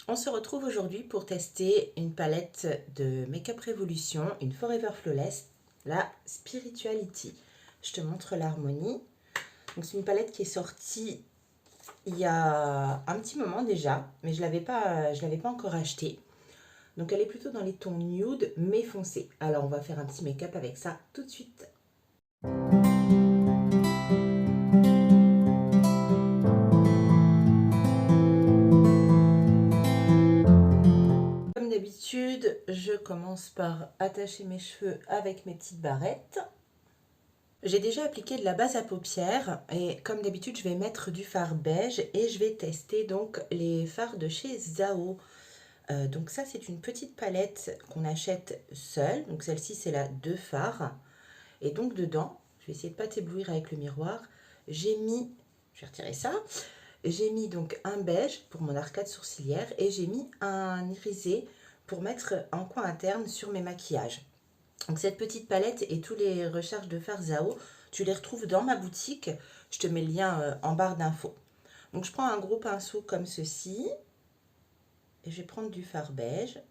On se retrouve aujourd'hui pour tester une palette de Makeup Revolution, une Forever Flawless, la Spirituality. Je te montre l'harmonie. Donc c'est une palette qui est sortie il y a un petit moment déjà, mais je l'avais pas encore achetée. Donc elle est plutôt dans les tons nude mais foncés. Alors on va faire un petit make-up avec ça tout de suite. Comme d'habitude, je commence par attacher mes cheveux avec mes petites barrettes. J'ai déjà appliqué de la base à paupières et comme d'habitude, je vais mettre du fard beige et je vais tester donc les fards de chez Zao. Donc ça, c'est une petite palette qu'on achète seule. Donc celle-ci, c'est la 2 fards. Et donc dedans, je vais essayer de ne pas t'éblouir avec le miroir, j'ai mis, je vais retirer ça, j'ai mis donc un beige pour mon arcade sourcilière et j'ai mis un irisé pour mettre en coin interne sur mes maquillages. Donc cette petite palette et tous les recharges de fard Zao, tu les retrouves dans ma boutique. Je te mets le lien en barre d'infos. Donc je prends un gros pinceau comme ceci. Et je vais prendre du fard beige.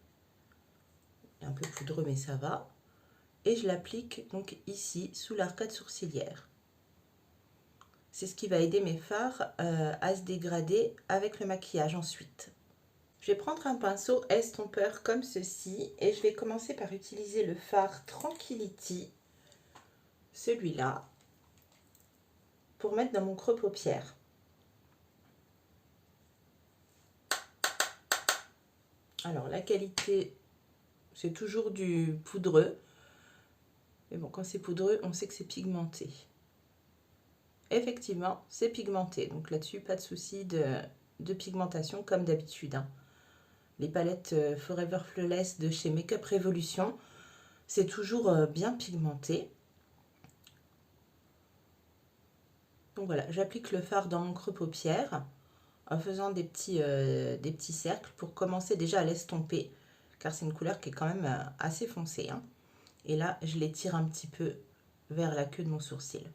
Un peu poudreux mais ça va. Et je l'applique donc ici sous l'arcade sourcilière. C'est ce qui va aider mes fards à se dégrader avec le maquillage ensuite. Je vais prendre un pinceau estompeur comme ceci et je vais commencer par utiliser le fard Tranquility, celui-là, pour mettre dans mon creux paupière. Alors la qualité, c'est toujours du poudreux, mais bon, quand c'est poudreux, on sait que c'est pigmenté. Effectivement, c'est pigmenté, donc là-dessus, pas de souci de pigmentation comme d'habitude, hein. Les palettes Forever Flawless de chez Makeup Revolution, c'est toujours bien pigmenté. Donc voilà, j'applique le fard dans mon creux paupière en faisant des petits cercles pour commencer déjà à l'estomper, car c'est une couleur qui est quand même assez foncée, hein. Et là, je l'étire un petit peu vers la queue de mon sourcil.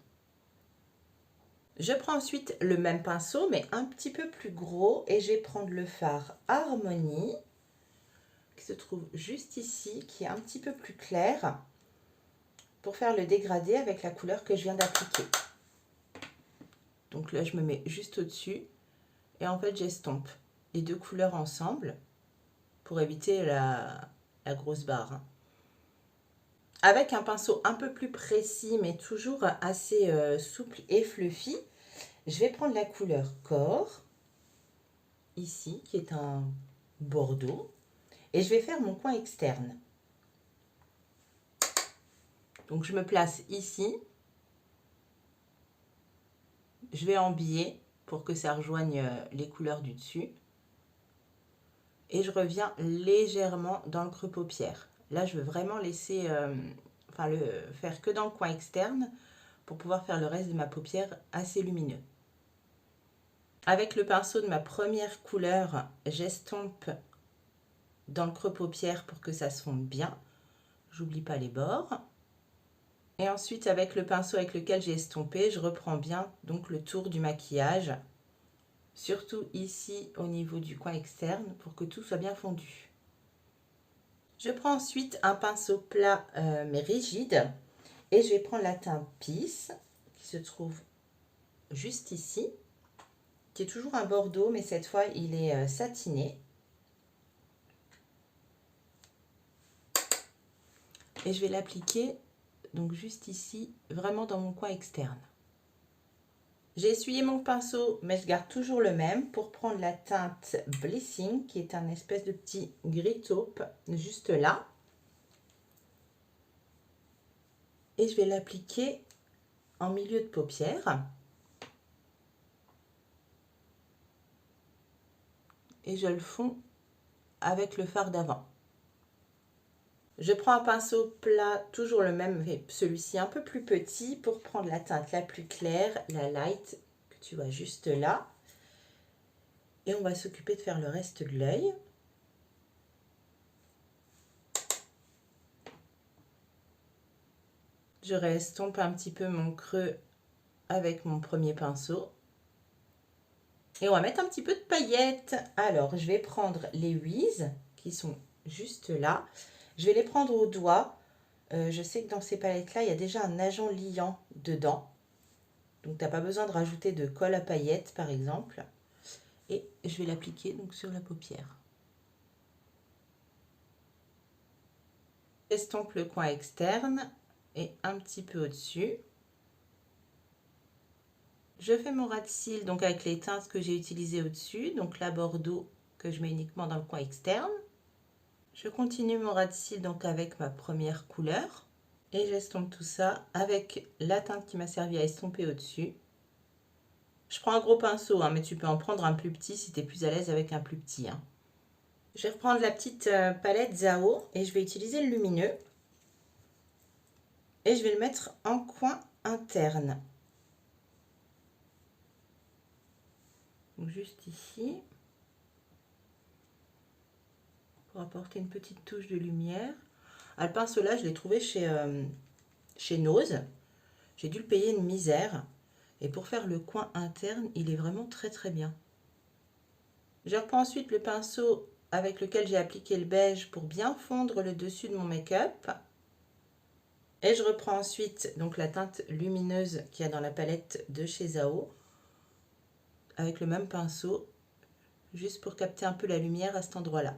Je prends ensuite le même pinceau, mais un petit peu plus gros, et je vais prendre le fard Harmony, qui se trouve juste ici, qui est un petit peu plus clair, pour faire le dégradé avec la couleur que je viens d'appliquer. Donc là, je me mets juste au-dessus, et en fait, j'estompe les deux couleurs ensemble, pour éviter la grosse barre, hein. Avec un pinceau un peu plus précis, mais toujours assez souple et fluffy, je vais prendre la couleur Corps, ici, qui est un bordeaux, et je vais faire mon coin externe. Donc je me place ici, je vais embiller pour que ça rejoigne les couleurs du dessus, et je reviens légèrement dans le creux paupière. Là, je veux vraiment laisser, le faire que dans le coin externe pour pouvoir faire le reste de ma paupière assez lumineux. Avec le pinceau de ma première couleur, j'estompe dans le creux paupière pour que ça se fonde bien. J'oublie pas les bords. Et ensuite, avec le pinceau avec lequel j'ai estompé, je reprends bien donc le tour du maquillage, surtout ici au niveau du coin externe pour que tout soit bien fondu. Je prends ensuite un pinceau plat mais rigide et je vais prendre la teinte Peace qui se trouve juste ici, qui est toujours un bordeaux mais cette fois il est satiné. Et je vais l'appliquer donc juste ici, vraiment dans mon coin externe. J'ai essuyé mon pinceau, mais je garde toujours le même pour prendre la teinte Blessing, qui est un espèce de petit gris taupe, juste là. Et je vais l'appliquer en milieu de paupière. Et je le fonds avec le fard d'avant. Je prends un pinceau plat, toujours le même, mais celui-ci un peu plus petit, pour prendre la teinte la plus claire, la light, que tu vois juste là. Et on va s'occuper de faire le reste de l'œil. Je restompe un petit peu mon creux avec mon premier pinceau. Et on va mettre un petit peu de paillettes. Alors, je vais prendre les Wiz qui sont juste là. Je vais les prendre au doigt. Je sais que dans ces palettes-là, il y a déjà un agent liant dedans. Donc, tu n'as pas besoin de rajouter de colle à paillettes, par exemple. Et je vais l'appliquer donc sur la paupière. J'estompe le coin externe et un petit peu au-dessus. Je fais mon ras de cils donc avec les teintes que j'ai utilisées au-dessus, donc la Bordeaux que je mets uniquement dans le coin externe. Je continue mon ras de cils donc avec ma première couleur et j'estompe tout ça avec la teinte qui m'a servi à estomper au-dessus. Je prends un gros pinceau, hein, mais tu peux en prendre un plus petit si tu es plus à l'aise avec un plus petit. Hein. Je vais reprendre la petite palette Zao et je vais utiliser le lumineux. Et je vais le mettre en coin interne. Donc juste ici. Pour apporter une petite touche de lumière. Ah, le pinceau là, je l'ai trouvé chez Nose. J'ai dû le payer une misère. Et pour faire le coin interne, il est vraiment très très bien. Je reprends ensuite le pinceau avec lequel j'ai appliqué le beige pour bien fondre le dessus de mon make-up. Et je reprends ensuite donc la teinte lumineuse qu'il y a dans la palette de chez Zao. Avec le même pinceau, juste pour capter un peu la lumière à cet endroit-là.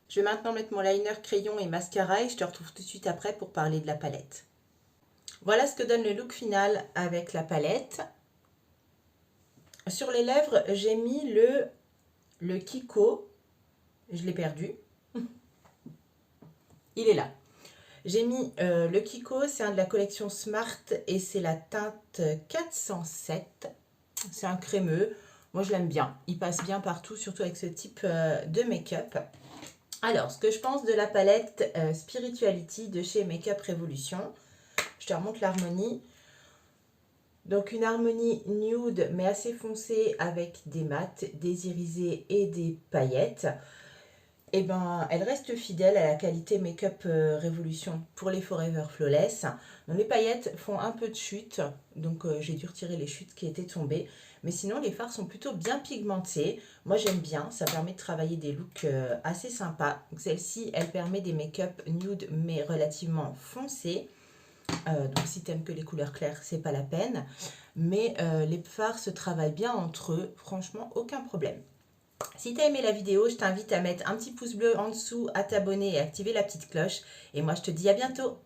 Je vais maintenant mettre mon liner, crayon et mascara et je te retrouve tout de suite après pour parler de la palette. Voilà ce que donne le look final avec la palette. Sur les lèvres, j'ai mis le Kiko. Je l'ai perdu. Il est là. J'ai mis le Kiko, c'est un de la collection Smart et c'est la teinte 407. C'est un crémeux. Moi, je l'aime bien. Il passe bien partout, surtout avec ce type de make-up. Alors, ce que je pense de la palette Spirituality de chez Makeup Revolution. Je te remonte l'harmonie. Donc, une harmonie nude, mais assez foncée avec des mats, des irisés et des paillettes. Et ben, elle reste fidèle à la qualité Makeup Revolution pour les Forever Flawless. Donc, les paillettes font un peu de chute, donc j'ai dû retirer les chutes qui étaient tombées. Mais sinon, les fards sont plutôt bien pigmentés. Moi, j'aime bien, ça permet de travailler des looks assez sympas. Celle-ci, elle permet des make-up nude, mais relativement foncés. Donc, si tu n'aimes que les couleurs claires, c'est pas la peine. Mais les fards se travaillent bien entre eux, franchement, aucun problème. Si tu as aimé la vidéo, je t'invite à mettre un petit pouce bleu en dessous, à t'abonner et activer la petite cloche. Et moi, je te dis à bientôt.